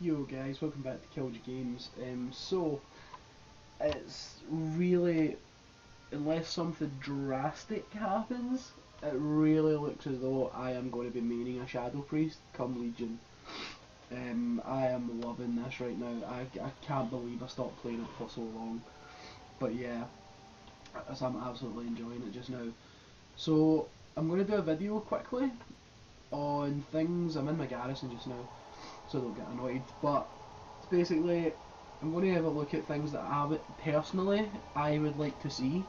Yo guys, welcome back to Killed Games. So it's really, unless something drastic happens, it really looks as though I am going to be maining a Shadow Priest come Legion. I am loving this right now. I can't believe I stopped playing it for so long. But yeah, as I'm absolutely enjoying it just now. So I'm going to do a video quickly on things. I'm in my garrison just now, so don't get annoyed. But basically, I'm going to have a look at things that I would like to see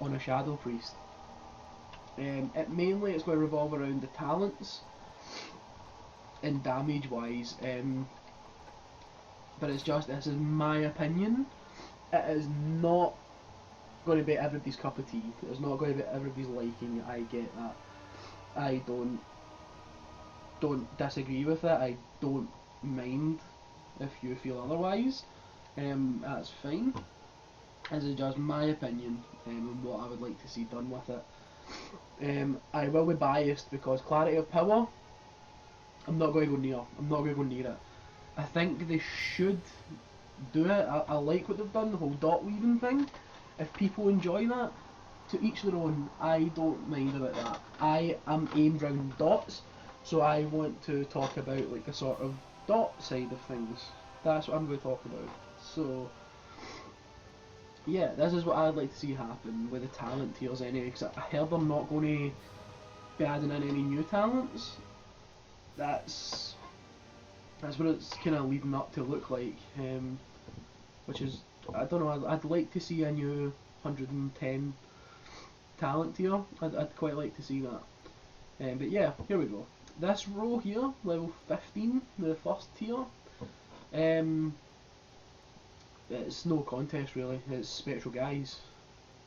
on a Shadow Priest. Mainly it's going to revolve around the talents and damage wise, but this is my opinion. It is not going to be everybody's cup of tea. It's not going to be everybody's liking. I get that. I don't disagree with it. I don't mind if you feel otherwise. That's fine. This is just my opinion and what I would like to see done with it. I will be biased because Clarity of Power, I'm not going to go near. I'm not going to go near it. I think they should do it. I like what they've done, the whole dot weaving thing. If people enjoy that, to each their own. I don't mind about that. I am aimed around dots, so I want to talk about like the sort of dot side of things. That's what I'm going to talk about. So yeah, this is what I'd like to see happen with the talent tiers anyway, because I heard they're not going to be adding in any new talents. That's what it's kind of leading up to look like, which is, I don't know, I'd like to see a new 110 talent tier. I'd quite like to see that. But yeah, here we go. This row here, level 15, the first tier, it's no contest really. It's Spectral Guise.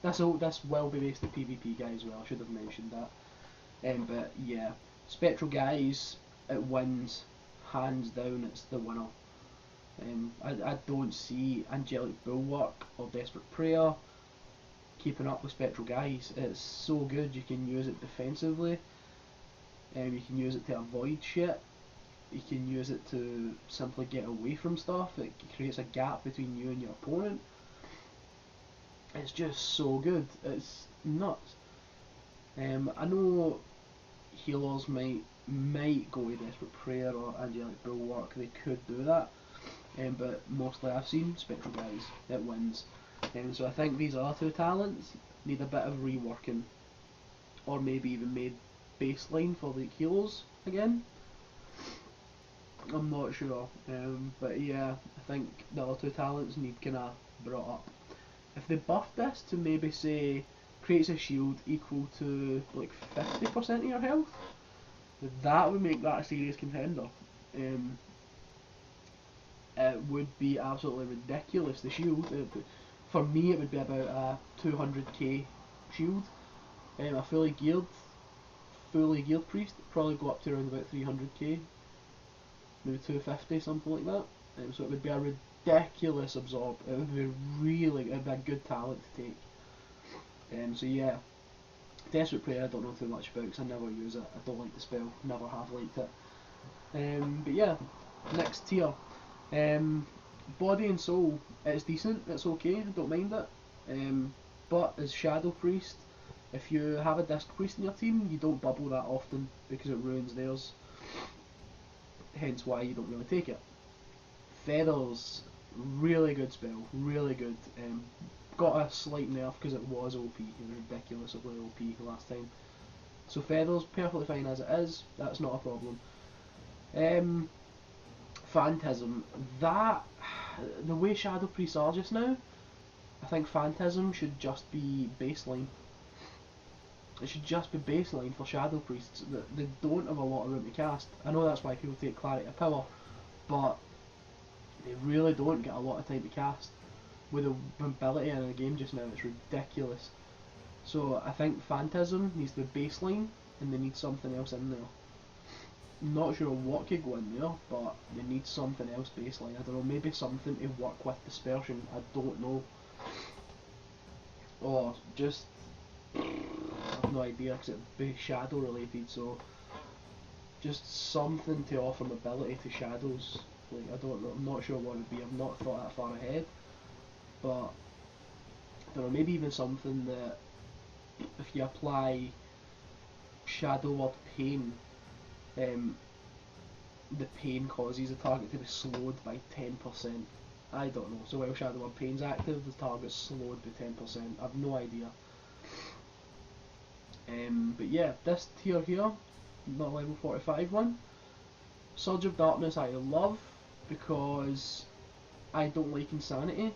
This will be based on PvP guys as well. I should have mentioned that. But yeah, Spectral Guise, it wins hands down. It's the winner. I don't see Angelic Bulwark or Desperate Prayer keeping up with Spectral Guise. It's so good. You can use it defensively. You can use it to avoid shit. You can use it to simply get away from stuff. It creates a gap between you and your opponent. It's just so good. It's nuts. I know healers might go with Desperate Prayer or Angelic Bulwark. They could do that, but mostly I've seen Spectral Guise. It wins. So I think these other two talents need a bit of reworking, or maybe even made baseline for the healers again. I'm not sure, but yeah, I think the other two talents need kinda brought up. If they buff this to maybe say creates a shield equal to like 50% of your health, that would make that a serious contender. It would be absolutely ridiculous. The shield, for me, it would be about a 200k shield. A fully geared priest probably go up to around about 300k, maybe 250, something like that. So it would be a ridiculous absorb. It would be it'd be a good talent to take. So yeah, Desperate Prayer I don't know too much about because I never use it. I don't like the spell, never have liked it. But yeah, next tier. Body and Soul, it's decent, it's okay, I don't mind it. But as Shadow Priest, if you have a Disc Priest in your team, you don't bubble that often because it ruins theirs. Hence why you don't really take it. Feathers, really good spell, really good. Got a slight nerf because it was OP, it was ridiculously OP last time. So Feathers, perfectly fine as it is, that's not a problem. Phantasm, that, the way Shadow Priests are just now, I think Phantasm should just be baseline. It should just be baseline for Shadow Priests. They don't have a lot of room to cast. I know that's why people take Clarity of Power, but they really don't get a lot of time to cast. With the mobility in the game just now, it's ridiculous. So I think Phantasm needs to be baseline, and they need something else in there. Not sure what could go in there, but they need something else baseline. I don't know, maybe something to work with Dispersion. I don't know. Or just, I have no idea because it'd be shadow related. So just something to offer mobility to shadows. Like, I don't know, I'm not sure what it would be. I've not thought that far ahead, but I don't know, maybe even something that if you apply Shadow Word Pain, the pain causes the target to be slowed by 10%. I don't know. So while Shadow Word Pain's active, the target's slowed by 10%. I've no idea. But yeah, this tier here, not level 45 one, Surge of Darkness I love because I don't like Insanity.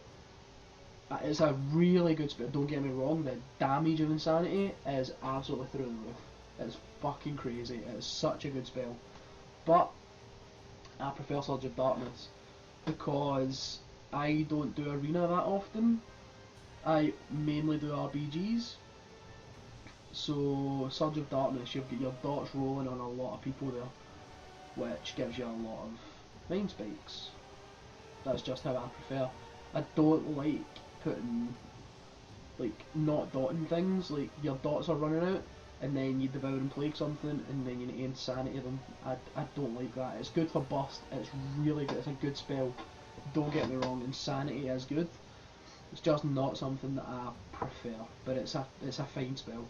It's a really good spell, don't get me wrong, the damage of Insanity is absolutely through the roof. It's fucking crazy, it's such a good spell. But I prefer Surge of Darkness because I don't do Arena that often. I mainly do RBGs. So Surge of Darkness, you've got your dots rolling on a lot of people there, which gives you a lot of mind spikes. That's just how I prefer. I don't like putting, like, not dotting things, like your dots are running out and then you devour and plague something and then you need to insanity them. I don't like that. It's good for burst, it's really good, it's a good spell. Don't get me wrong, insanity is good. It's just not something that I prefer, but it's a fine spell.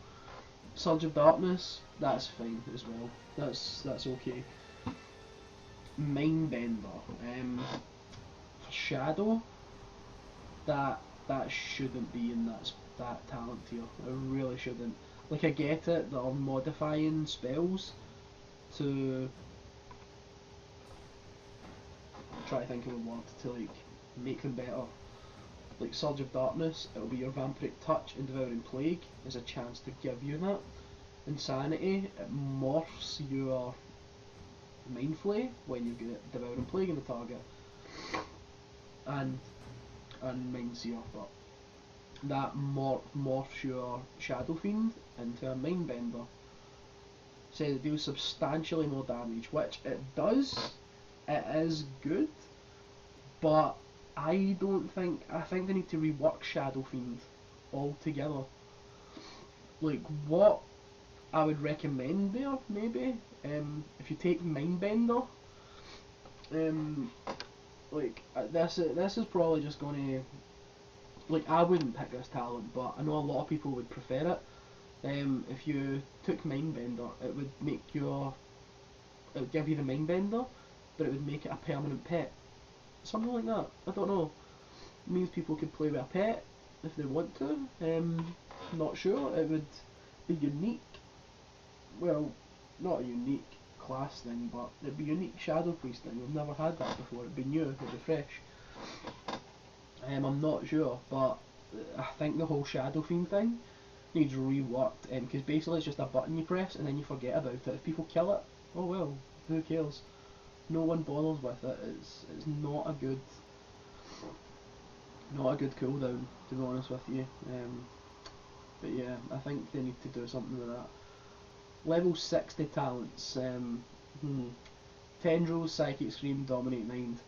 Surge of Darkness, that's fine as well. That's okay. Mindbender. For Shadow, that shouldn't be in that talent tier. It really shouldn't. Like, I get it, they're modifying spells to try to think of a word to like make them better. Like Surge of Darkness, it'll be your Vampiric Touch and Devouring Plague is a chance to give you that. Insanity, it morphs your Mind Flay when you get Devouring Plague in the target. And Mind Seer, but that morphs your Shadow Fiend into a Mindbender. Says it deals substantially more damage, which it does. It is good, but I think they need to rework Shadow Fiend altogether. Like, what I would recommend there, maybe, if you take Mindbender, like, this is probably just gonna, like, I wouldn't pick this talent, but I know a lot of people would prefer it. If you took Mindbender, it would give you the Mindbender, but it would make it a permanent pet. Something like that. I don't know. It means people could play with a pet if they want to. Not sure. It would be unique. Well, not a unique class thing, but it'd be a unique Shadow Priest thing. We've never had that before. It'd be new. It'd be fresh. I'm not sure, but I think the whole Shadow Fiend thing needs reworked, because basically it's just a button you press and then you forget about it. If people kill it, oh well, who cares? No one bothers with it. It's not a good cooldown, to be honest with you. But yeah, I think they need to do something with that. Level 60 talents. Tendrils, Psychic Scream, Dominate Mind.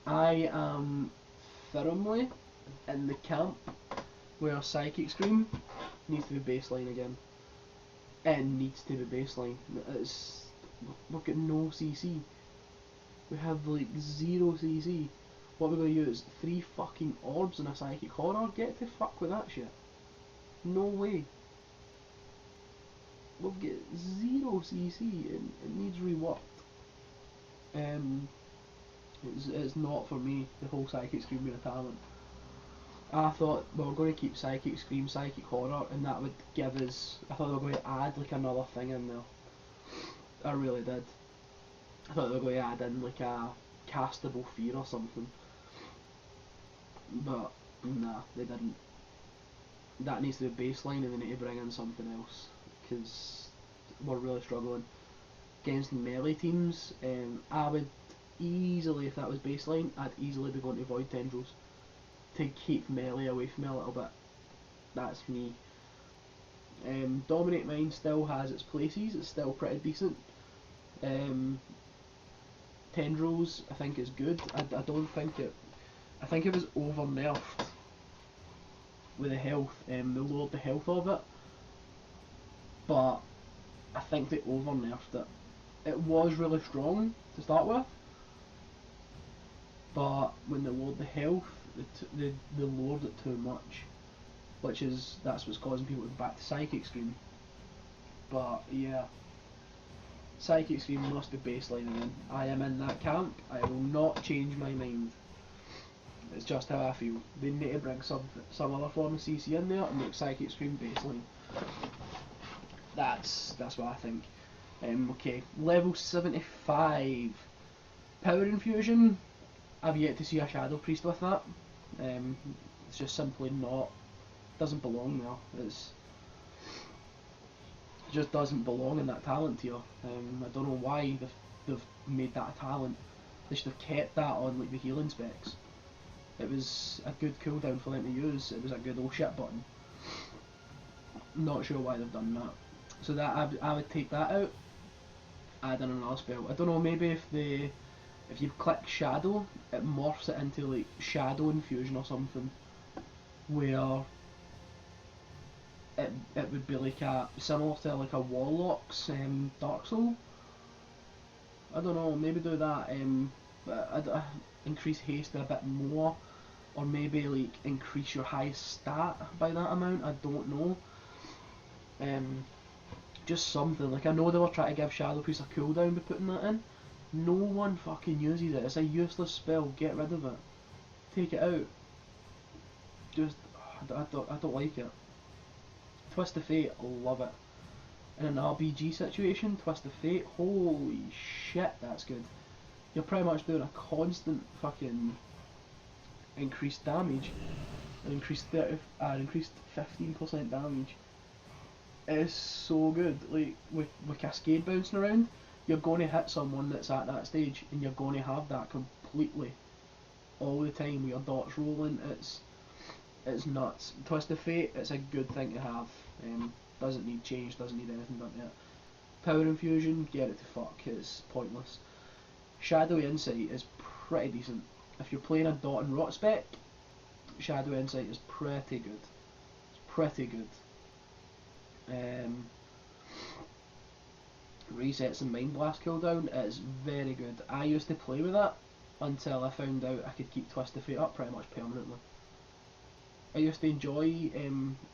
I am firmly in the camp where Psychic Scream needs to be baseline again. It needs to be baseline. We've got no CC. We have like 0 CC. What we're going to use? 3 fucking orbs and a Psychic Horror? Get to fuck with that shit. No way. We've got 0 CC and it needs reworked. It's not for me, the whole Psychic Scream being a talent. I thought we were going to keep Psychic Scream, Psychic Horror, and that would give us, I thought they were going to add like another thing in there. I really did. I thought they were going to add in like a castable fear or something. But nah, they didn't. That needs to be baseline and they need to bring in something else, because we're really struggling. Against melee teams, I would easily, if that was baseline, I'd easily be going to Void Tendrils to keep melee away from me a little bit. That's me. Dominate Mind still has its places, it's still pretty decent. Tendrils I think is good. I don't think it, I think it was over nerfed with the health. They lowered the health of it, but I think they over nerfed it. It was really strong to start with, but when they lowered the health, they lowered it too much, that's what's causing people to go back to Psychic Scream. But yeah, Psychic Scream must be baselining in. I am in that camp. I will not change my mind. It's just how I feel. They need to bring some other form of CC in there and make Psychic Scream baseline. That's what I think. Okay, level 75. Power Infusion. I've yet to see a Shadow Priest with that. It's just simply not. Doesn't belong there. It just doesn't belong in that talent tier. I don't know why they've made that a talent. They should have kept that on like the healing specs. It was a good cooldown for them to use. It was a good old shit button. Not sure why they've done that. So that I would take that out. Add in another spell. I don't know. Maybe if you click Shadow, it morphs it into like Shadow Infusion or something, where it would be like similar to like a Warlock's Dark Soul. I don't know. Maybe do that. But increase haste a bit more, or maybe like increase your highest stat by that amount. I don't know. Just something. Like I know they were trying to give Shadow Priest a cooldown by putting that in. No one fucking uses it. It's a useless spell. Get rid of it. Take it out. Just I don't like it. Twist of Fate, love it. In an RBG situation, Twist of Fate, holy shit, that's good. You're pretty much doing a constant fucking increased damage, and increased 15% damage. It is so good. Like with Cascade bouncing around, you're going to hit someone that's at that stage, and you're going to have that completely all the time with your dots rolling. It's nuts. Twist of Fate, it's a good thing to have. Doesn't need change, doesn't need anything done to it. Power Infusion, get it to fuck, it's pointless. Shadowy Insight is pretty decent. If you're playing a dot and rot spec, Shadowy Insight is pretty good. It's pretty good. Resets and Mind Blast cooldown is very good. I used to play with that until I found out I could keep Twist of Fate up pretty much permanently. I used to enjoy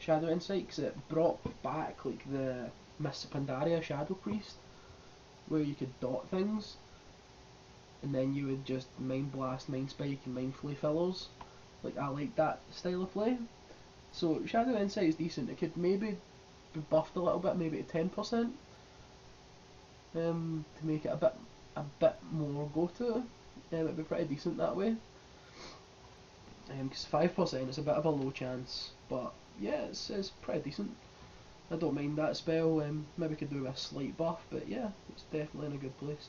Shadow Insight because it brought back like the Miss Pandaria Shadow Priest, where you could dot things, and then you would just Mind Blast, Mind Spike, and Mind Flay fillers. Like I like that style of play. So Shadow Insight is decent. It could maybe be buffed a little bit, maybe to 10%, to make it a bit more go to. It'd be pretty decent that way. Because 5% is a bit of a low chance, but yeah, it's pretty decent. I don't mind that spell. Maybe could do a slight buff, but yeah, it's definitely in a good place.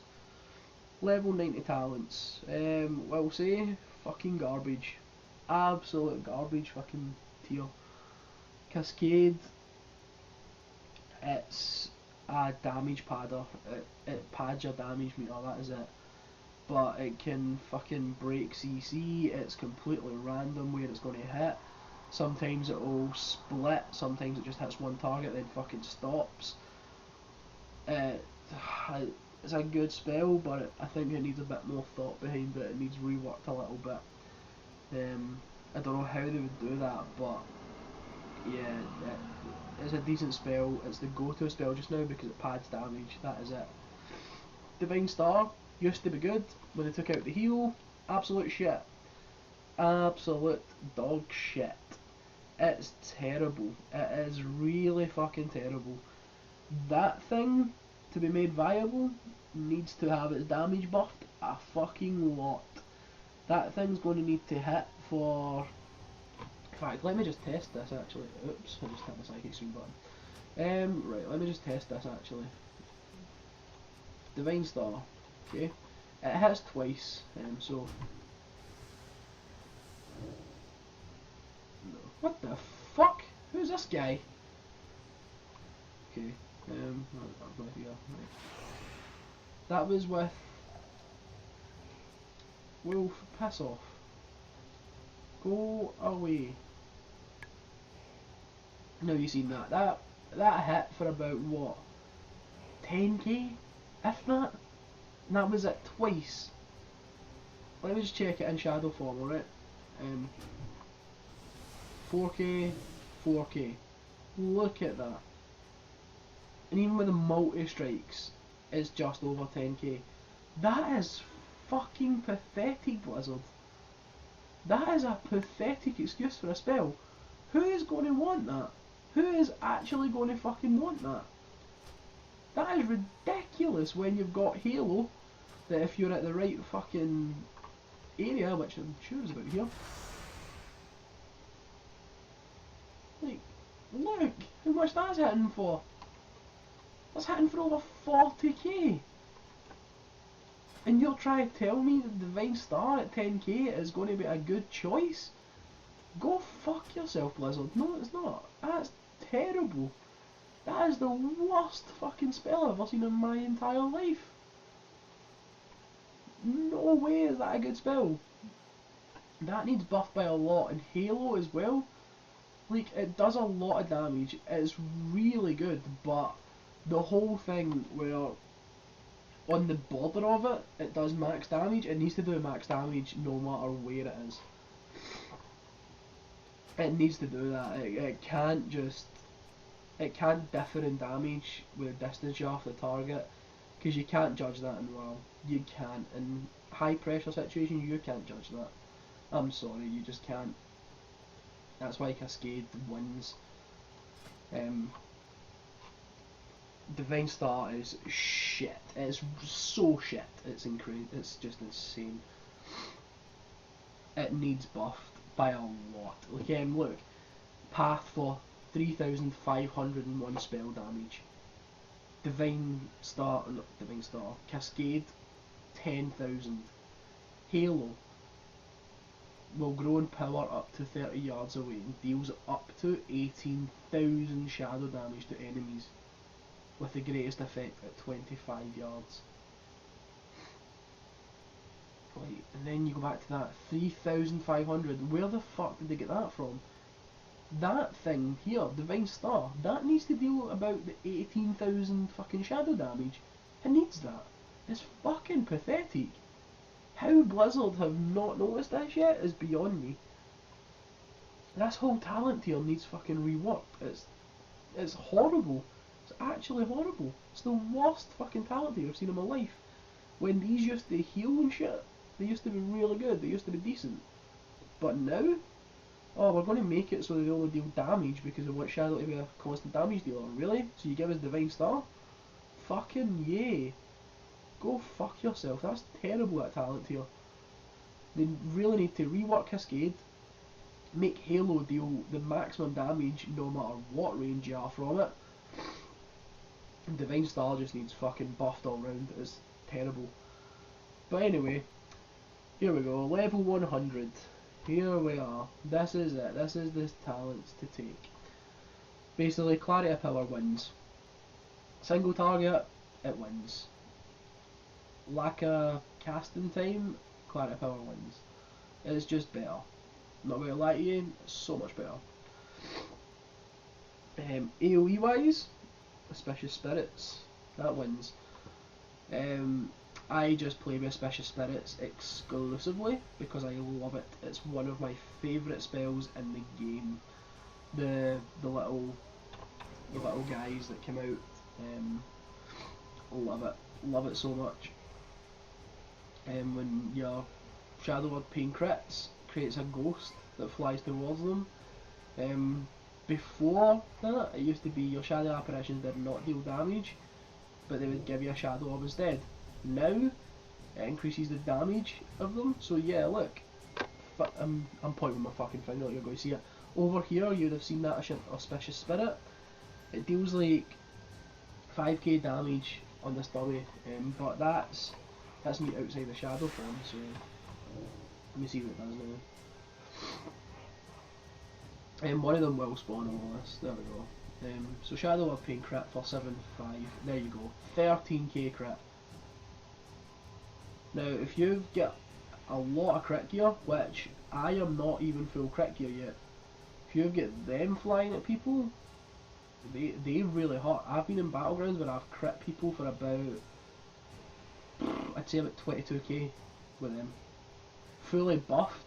Level 90 talents. We'll say fucking garbage, absolute garbage fucking tier. Cascade. It's a damage padder. It pads your damage meter. That is it. But it can fucking break CC. It's completely random where it's going to hit. Sometimes it will split. Sometimes it just hits one target, then fucking stops. It's a good spell, but I think it needs a bit more thought behind it. It needs reworked a little bit. I don't know how they would do that, but yeah, it's a decent spell. It's the go-to spell just now because it pads damage. That is it. Divine Star used to be good when they took out the heal. Absolute shit. Absolute dog shit. It's terrible. It is really fucking terrible. That thing, to be made viable, needs to have its damage buffed a fucking lot. That thing's going to need to hit for... In fact, let me just test this actually. Oops, I just hit the Psychic Scream button. Right, let me just test this actually. Divine Star. Okay. It hits twice, so... No. What the fuck? Who's this guy? Okay, I'll go here. Right. That was with... Wolf, piss off. Go away. Now you seen that. That hit for about, what? 10k? If that? And that was it twice. let me just check it in shadow form, alright? 4K, 4K. Look at that. And even with the multi-strikes, it's just over 10K. That is fucking pathetic, Blizzard. That is a pathetic excuse for a spell. Who is going to want that? Who is actually going to fucking want that? That is ridiculous when you've got Halo, that if you're at the right fucking area, which I'm sure is about here. Like, look how much that's hitting for. That's hitting for over 40k. And you'll try to tell me that Divine Star at 10k is going to be a good choice? Go fuck yourself, Blizzard. No, it's not. That's terrible. That is the worst fucking spell I've ever seen in my entire life. No way is that a good spell. That needs buffed by a lot, and Halo as well. Like, it does a lot of damage. It's really good, but the whole thing where on the border of it, it does max damage. It needs to do max damage no matter where it is. It needs to do that. It can't just... It can't differ in damage with the distance you're off the target, because you can't judge that in WoW. You can't. In high pressure situations, you can't judge that. I'm sorry, you just can't. That's why Cascade wins. Divine Star is shit. It's so shit. It's incredible. It's just insane. It needs buffed by a lot. Look, Path for 3,501 spell damage. Divine Star, not Divine Star. Cascade, 10,000. Halo will grow in power up to 30 yards away and deals up to 18,000 shadow damage to enemies, with the greatest effect at 25 yards. Right, and then you go back to that 3,500. Where the fuck did they get that from? That thing here, Divine Star, that needs to deal about the 18,000 fucking shadow damage. It needs that. It's fucking pathetic. How Blizzard have not noticed this yet is beyond me. This whole talent tier needs fucking reworked. It's horrible. It's actually horrible. It's the worst fucking talent tier I've seen in my life. When these used to heal and shit, they used to be really good, they used to be decent. But now, oh, we're going to make it so they only deal damage because we want Shadow to be a constant damage dealer. Really? So you give us Divine Star? Fucking yay. Go fuck yourself. That's terrible, that talent tier. They really need to rework Cascade, make Halo deal the maximum damage no matter what range you are from it. And Divine Star just needs fucking buffed all round. It's terrible. But anyway, here we go. Level 100. Here we are. This is it. This is the talents to take. Basically, Clarity of Power wins. Single target, it wins. Lack of casting time, Clarity of Power wins. It's just better. Not going to lie to you, it's so much better. AoE wise, Auspicious Spirits, that wins. I just play with Auspicious Spirits exclusively because I love it. It's one of my favourite spells in the game. The little guys that come out, love it so much. When your Shadow Word Pain crits, creates a ghost that flies towards them. Before that, it used to be your Shadow Apparitions did not deal damage, but they would give you a Shadow Orb instead. Now, it increases the damage of them, so yeah, look. I'm pointing with my fucking finger, you're going to see it. Over here, you'd have seen that Auspicious Spirit. It deals like 5k damage on this dummy, but that's me outside the shadow form, so let me see what it does now. One of them will spawn over this, there we go. So Shadow of Pain crit for 7.5, there you go, 13k crit. Now if you've got a lot of crit gear, which I am not even full crit gear yet, if you've got them flying at people, they really hurt. I've been in Battlegrounds where I've crit people for about, I'd say about 22k with them. fully buffed,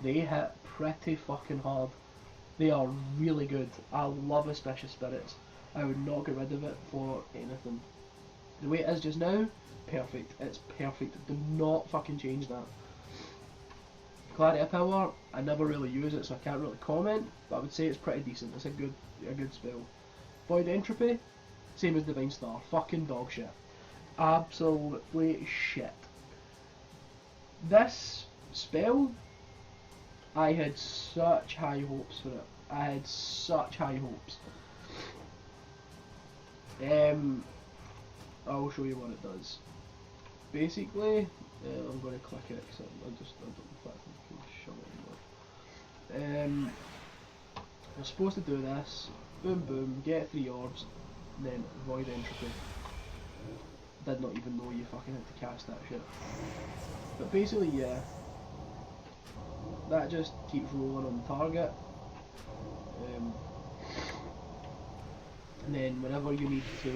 they hit pretty fucking hard. They are really good. I love Auspicious Spirits. I would not get rid of it for anything. The way it is just now, perfect. It's perfect. Do not fucking change that. Clarity of Power, I never really use it, so I can't really comment, but I would say it's pretty decent. It's a good spell. Void Entropy, same as Divine Star. Fucking dog shit. Absolutely shit. This spell, I had such high hopes for it. I had such high hopes. I'll show you what it does. Basically, I'm going to click it because I don't know if I can show it anymore. You're supposed to do this. Boom boom, get 3 orbs, then Void Entropy. Did not even know you fucking had to cast that shit. But basically, yeah. That just keeps rolling on target. And then whenever you need to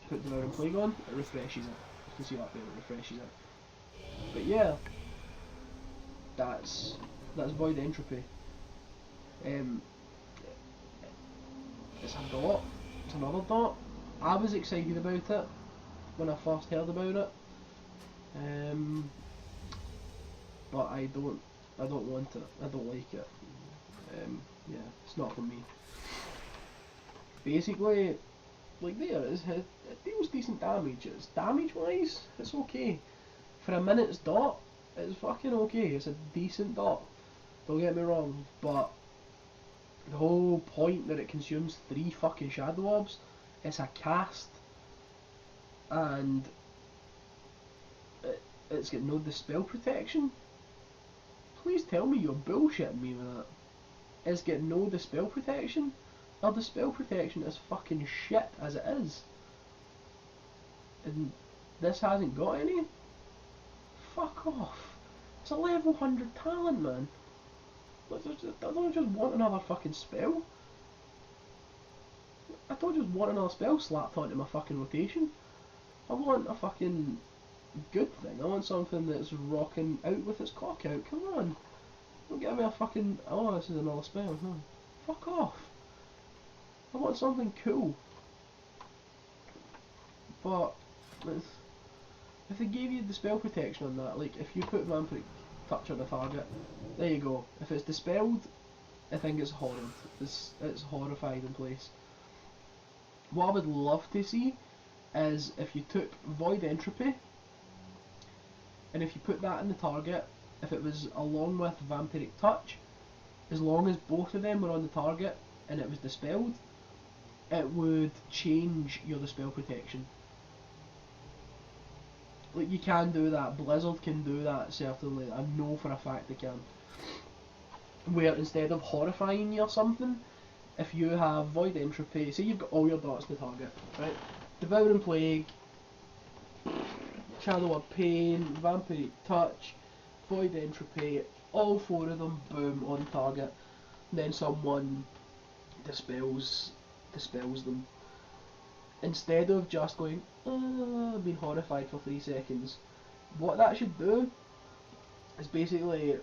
put Devouring Plague on, it refreshes it. You can see that there, it refreshes it. But yeah, that's Void Entropy. It's a dot. It's another dot. I was excited about it when I first heard about it. But I don't want it. I don't like it. Yeah, it's not for me. Basically, like there, it deals decent damage. It's damage-wise, it's okay. For a minute's dot, it's fucking okay. It's a decent dot. Don't get me wrong, but the whole point that it consumes 3 fucking Shadow Orbs, it's a cast, and it's got no dispel protection. Please tell me you're bullshitting me with that. It's got no dispel protection. Our dispel protection is fucking shit as it is. And this hasn't got any? Fuck off. It's a level 100 talent, man. I don't just want another fucking spell. I don't just want another spell slapped onto my fucking rotation. I want a fucking good thing. I want something that's rocking out with its cock out. Come on. Don't give me a fucking, oh, this is another spell. No. Fuck off. I want something cool. But if they gave you the spell protection on that, like if you put Vampiric Touch on the target, there you go. If it's dispelled, I think it's horrid. It's horrified in place. What I would love to see is if you took Void Entropy, and if you put that in the target, if it was along with Vampiric Touch, as long as both of them were on the target and it was dispelled, it would change your dispel protection. Like, you can do that. Blizzard can do that, certainly. I know for a fact they can. Where instead of horrifying you or something, if you have Void Entropy, say you've got all your dots in the target, right? Devouring Plague, Shadow of Pain, Vampiric Touch, Void Entropy, all 4 of them, boom, on target. And then someone dispels them. Instead of just going, oh, being horrified for 3 seconds, what that should do is basically,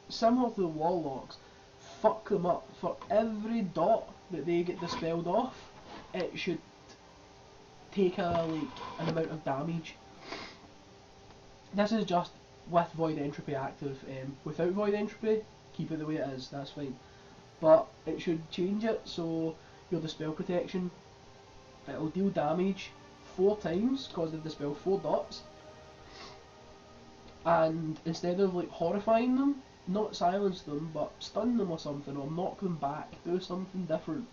similar to the Warlocks, fuck them up. For every dot that they get dispelled off, it should take an amount of damage. This is just with Void Entropy active. Without Void Entropy, keep it the way it is, that's fine. But it should change it so your dispel protection, it'll deal damage 4 times because they dispel 4 dots, and instead of like horrifying them, not silence them, but stun them or something, or knock them back, do something different.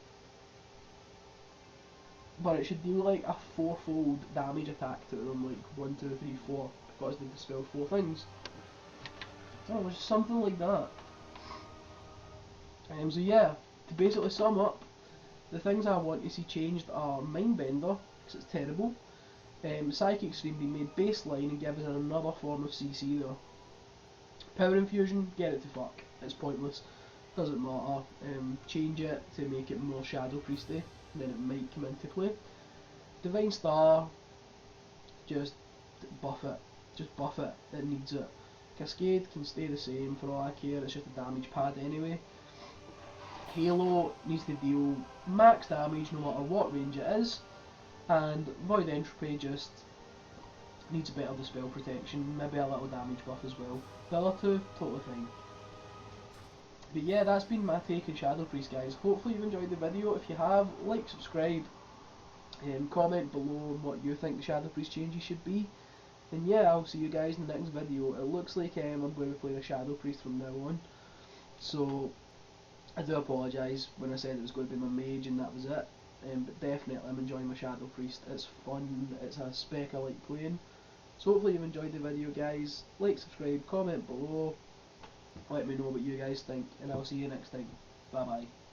But it should deal like a 4-fold damage attack to them, like 1, 2, 3, 4, because they dispel 4 things. So just something like that. So yeah, to basically sum up, the things I want to see changed are Mindbender, because it's terrible. Psychic Stream being made baseline and given another form of CC there. Power Infusion, get it to fuck. It's pointless. Doesn't matter. Change it to make it more Shadow Priesty, and then it might come into play. Divine Star, just buff it. just buff it, it needs it. Cascade can stay the same for all I care, it's just a damage pad anyway. Halo needs to deal max damage no matter what range it is, and Void Entropy just needs a bit of dispel protection, maybe a little damage buff as well. The other two, totally fine. But yeah, that's been my take on Shadow Priest, guys. Hopefully you've enjoyed the video. If you have, like, subscribe, comment below on what you think the Shadow Priest changes should be. And yeah, I'll see you guys in the next video. It looks like I'm going to play the Shadow Priest from now on. So, I do apologise when I said it was going to be my mage and that was it. But definitely I'm enjoying my Shadow Priest. It's fun, it's a spec I like playing. So hopefully you've enjoyed the video, guys. Like, subscribe, comment below. Let me know what you guys think, and I'll see you next time. Bye bye.